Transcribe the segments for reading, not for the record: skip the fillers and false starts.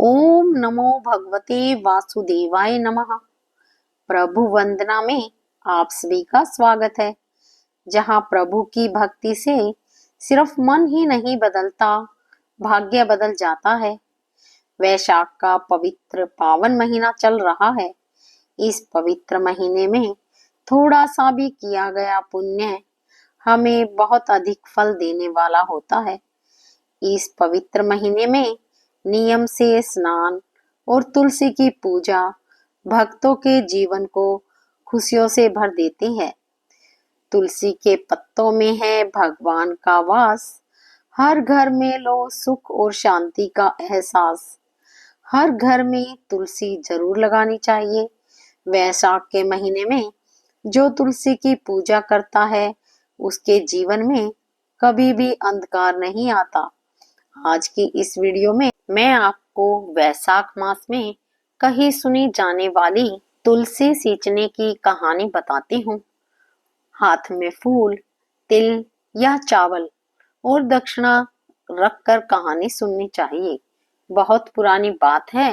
ओम नमो भगवते वासुदेवाय नमः। प्रभु वंदना में आप सभी का स्वागत है, जहां प्रभु की भक्ति से सिर्फ मन ही नहीं बदलता, भाग्य बदल जाता है। वैशाख का पवित्र पावन महीना चल रहा है। इस पवित्र महीने में थोड़ा सा भी किया गया पुण्य हमें बहुत अधिक फल देने वाला होता है। इस पवित्र महीने में नियम से स्नान और तुलसी की पूजा भक्तों के जीवन को खुशियों से भर देती है। तुलसी के पत्तों में है भगवान का वास। हर घर में लो सुख और शांति का एहसास। हर घर में तुलसी जरूर लगानी चाहिए। वैशाख के महीने में जो तुलसी की पूजा करता है उसके जीवन में कभी भी अंधकार नहीं आता। आज की इस वीडियो में मैं आपको वैशाख मास में कहीं सुनी जाने वाली तुलसी सींचने की कहानी बताती हूँ। हाथ में फूल, तिल या चावल और दक्षिणा रखकर कहानी सुननी चाहिए। बहुत पुरानी बात है।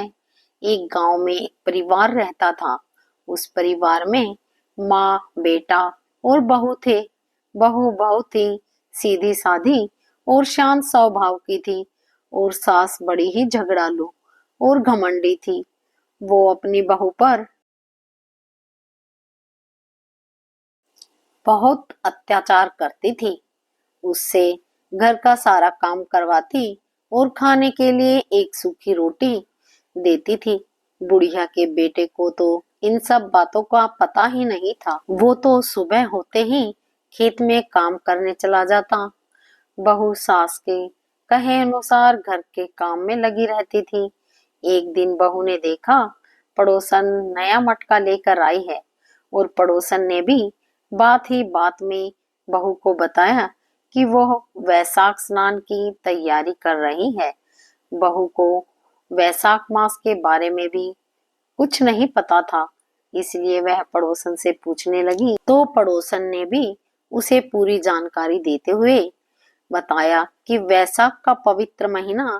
एक गांव में एक परिवार रहता था। उस परिवार में माँ, बेटा और बहू थे। बहू बहुत ही सीधी साधी और शांत स्वभाव की थी और सास बड़ी ही झगड़ालू और घमंडी थी। वो अपनी बहू पर बहुत अत्याचार करती थी। उससे घर का सारा काम करवाती और खाने के लिए एक सूखी रोटी देती थी। बुढ़िया के बेटे को तो इन सब बातों का पता ही नहीं था। वो तो सुबह होते ही खेत में काम करने चला जाता। बहू सास के कहे अनुसार घर के काम में लगी रहती थी। एक दिन बहू ने देखा पड़ोसन नया मटका लेकर आई है और पड़ोसन ने भी बात ही बात में बहू को बताया कि वो वैशाख स्नान की तैयारी कर रही है। बहू को वैशाख मास के बारे में भी कुछ नहीं पता था, इसलिए वह पड़ोसन से पूछने लगी। तो पड़ोसन ने भी उसे पूरी जानकारी देते हुए बताया कि वैशाख का पवित्र महीना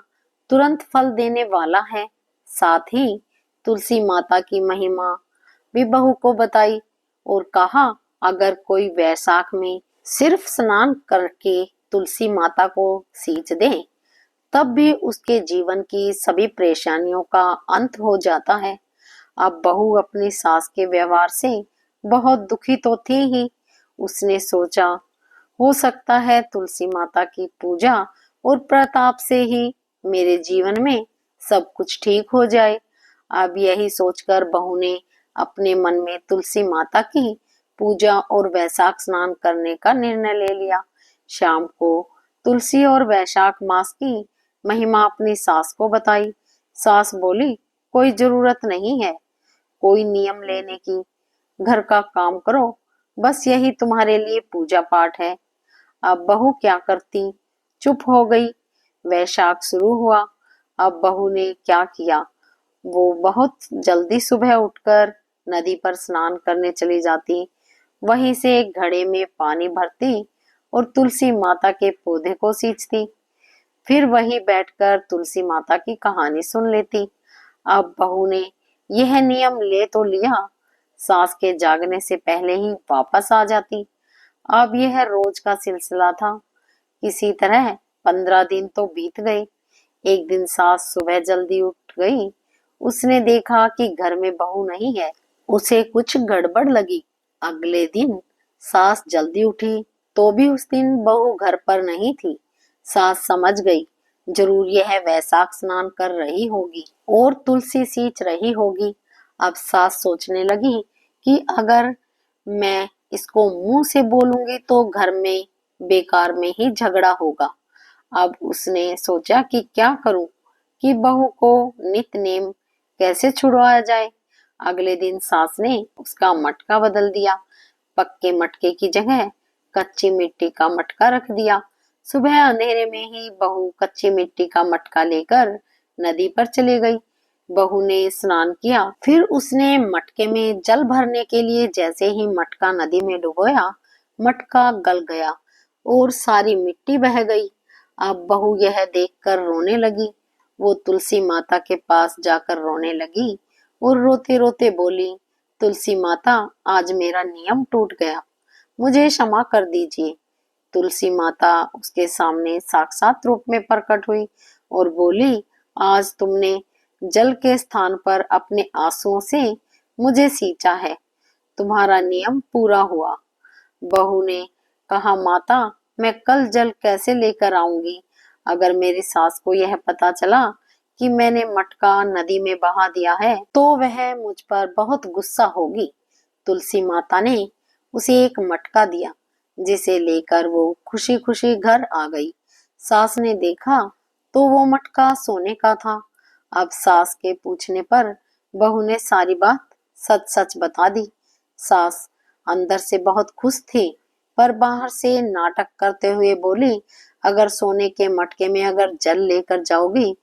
तुरंत फल देने वाला है। साथ ही तुलसी माता की महिमा भी बहू को बताई और कहा अगर कोई वैशाख में सिर्फ स्नान करके तुलसी माता को सींच दे तब भी उसके जीवन की सभी परेशानियों का अंत हो जाता है। अब बहू अपनी सास के व्यवहार से बहुत दुखी तो थी ही। उसने सोचा हो सकता है तुलसी माता की पूजा और प्रताप से ही मेरे जीवन में सब कुछ ठीक हो जाए। अब यही सोचकर बहू ने अपने मन में तुलसी माता की पूजा और वैशाख स्नान करने का निर्णय ले लिया। शाम को तुलसी और वैशाख मास की महिमा अपनी सास को बताई। सास बोली कोई जरूरत नहीं है कोई नियम लेने की, घर का काम करो, बस यही तुम्हारे लिए पूजा पाठ है। अब बहू क्या करती, चुप हो गई। वैशाख शुरू हुआ। अब बहू ने क्या किया, वो बहुत जल्दी सुबह उठकर नदी पर स्नान करने चली जाती। वहीं से एक घड़े में पानी भरती और तुलसी माता के पौधे को सींचती। फिर वहीं बैठकर तुलसी माता की कहानी सुन लेती। अब बहू ने यह नियम ले तो लिया, सास के जागने से पहले ही वापस आ जाती। अब यह रोज का सिलसिला था। किसी तरह 15 दिन तो बीत गए। एक दिन सास सुबह जल्दी उठ गई। उसने देखा कि घर में बहू नहीं है। उसे कुछ गड़बड़ लगी। अगले दिन सास जल्दी उठी तो भी उस दिन बहू घर पर नहीं थी। सास समझ गई जरूर यह वैशाख स्नान कर रही होगी और तुलसी सींच रही होगी। अब सास सोचने लगी कि अगर मैं इसको मुंह से बोलूंगी तो घर में बेकार में ही झगड़ा होगा। अब उसने सोचा कि क्या करूं कि बहू को नित नेम कैसे छुड़वाया जाए। अगले दिन सास ने उसका मटका बदल दिया। पक्के मटके की जगह कच्ची मिट्टी का मटका रख दिया। सुबह अंधेरे में ही बहू कच्ची मिट्टी का मटका लेकर नदी पर चली गई। बहू ने स्नान किया। फिर उसने मटके में जल भरने के लिए जैसे ही मटका नदी में डुबोया, मटका गल गया और सारी मिट्टी बह गई। अब बहू यह देखकर रोने लगी। वो तुलसी माता के पास जाकर रोने लगी और रोते रोते बोली, तुलसी माता, आज मेरा नियम टूट गया, मुझे क्षमा कर दीजिए। तुलसी माता उसके सामने साक्षात रूप में प्रकट हुई और बोली, आज तुमने जल के स्थान पर अपने आंसुओं से मुझे सींचा है, तुम्हारा नियम पूरा हुआ। बहू ने कहा, माता, मैं कल जल कैसे लेकर आऊंगी? अगर मेरी सास को यह पता चला कि मैंने मटका नदी में बहा दिया है तो वह मुझ पर बहुत गुस्सा होगी। तुलसी माता ने उसे एक मटका दिया, जिसे लेकर वो खुशी खुशी घर आ गई। सास ने देखा तो वो मटका सोने का था। अब सास के पूछने पर बहू ने सारी बात सच सच बता दी। सास अंदर से बहुत खुश थी, पर बाहर से नाटक करते हुए बोली, अगर सोने के मटके में अगर जल लेकर जाओगी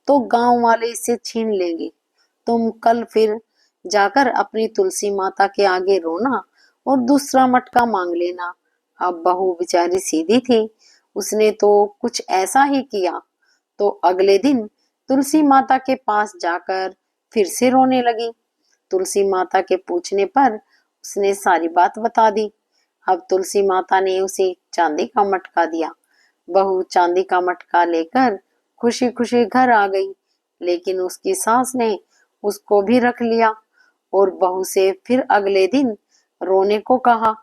तो गांव वाले इसे छीन लेंगे। तुम कल फिर जाकर अपनी तुलसी माता के आगे रोना और दूसरा मटका मांग लेना। अब बहू बेचारी सीधी थी, उसने तो कुछ ऐसा ही किया। तो अगले दिन तुलसी माता के पास जाकर फिर से रोने लगी। तुलसी माता के पूछने पर उसने सारी बात बता दी। अब तुलसी माता ने उसे चांदी का मटका दिया। बहू चांदी का मटका लेकर खुशी खुशी घर आ गई, लेकिन उसकी सास ने उसको भी रख लिया और बहू से फिर अगले दिन रोने को कहा।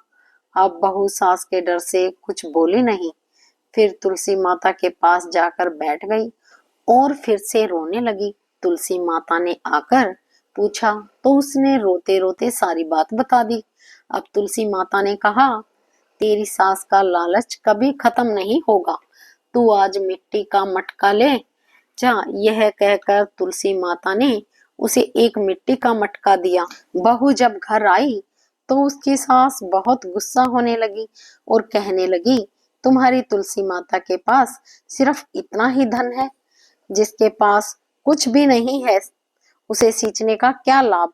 अब बहू सास के डर से कुछ बोली नहीं, फिर तुलसी माता के पास जाकर बैठ गई और फिर से रोने लगी। तुलसी माता ने आकर पूछा तो उसने रोते रोते सारी बात बता दी। अब तुलसी माता ने कहा, तेरी सास का लालच कभी खत्म नहीं होगा, तू आज मिट्टी का मटका ले जा। यह कहकर तुलसी माता ने उसे एक मिट्टी का मटका दिया। बहू जब घर आई तो उसकी सास बहुत गुस्सा होने लगी और कहने लगी, तुम्हारी तुलसी माता के पास सिर्फ इतना ही धन है, जिसके पास कुछ भी नहीं है उसे सींचने का क्या लाभ।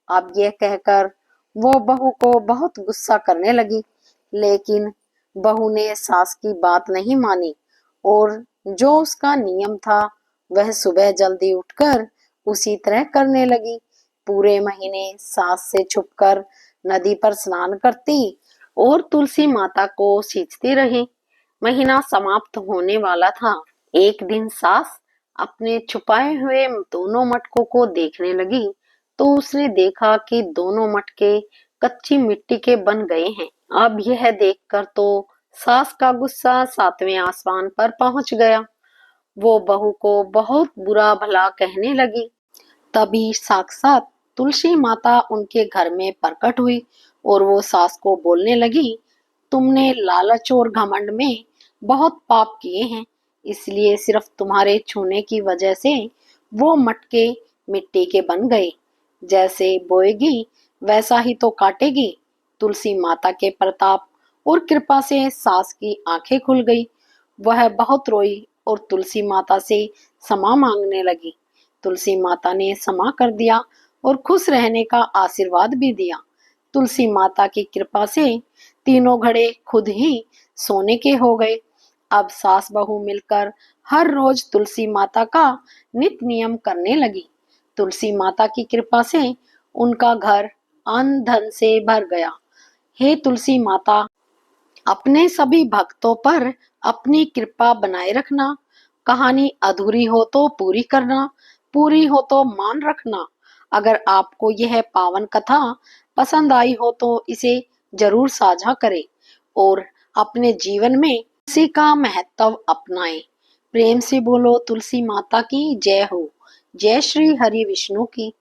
अब यह कहकर वो बहू को बहुत गुस्सा करने लगी, लेकिन बहू ने सास की बात नहीं मानी और जो उसका नियम था वह सुबह जल्दी उठकर उसी तरह करने लगी। पूरे महीने सास से छुपकर नदी पर स्नान करती और तुलसी माता को सींचती रही। महीना समाप्त होने वाला था। एक दिन सास अपने छुपाए हुए दोनों मटकों को देखने लगी तो उसने देखा कि दोनों मटके कच्ची मिट्टी के बन गए हैं। अब यह देखकर तो सास का गुस्सा सातवें आसमान पर पहुंच गया। वो बहू को बहुत बुरा भला कहने लगी। तभी साक्षात तुलसी माता उनके घर में प्रकट हुई और वो सास को बोलने लगी, तुमने लालच और घमंड में बहुत पाप किए हैं, इसलिए सिर्फ तुम्हारे छूने की वजह से वो मटके मिट्टी के बन गए। जैसे बोएगी वैसा ही तो काटेगी। तुलसी माता के प्रताप और कृपा से सास की आंखें खुल गई। वह बहुत रोई और तुलसी माता से क्षमा मांगने लगी। तुलसी माता ने क्षमा कर दिया और खुश रहने का आशीर्वाद भी दिया। तुलसी माता की कृपा से तीनों घड़े खुद ही सोने के हो गए। अब सास बहू मिलकर हर रोज तुलसी माता का नित्य नियम करने लगी। तुलसी माता की कृपा से उनका घर अन्न धन से भर गया। हे तुलसी माता, अपने सभी भक्तों पर अपनी कृपा बनाए रखना। कहानी अधूरी हो तो पूरी करना, पूरी हो तो मान रखना। अगर आपको यह पावन कथा पसंद आई हो तो इसे जरूर साझा करें और अपने जीवन में तुलसी का महत्व अपनाएं। प्रेम से बोलो तुलसी माता की जय हो। जय श्री हरि विष्णु की।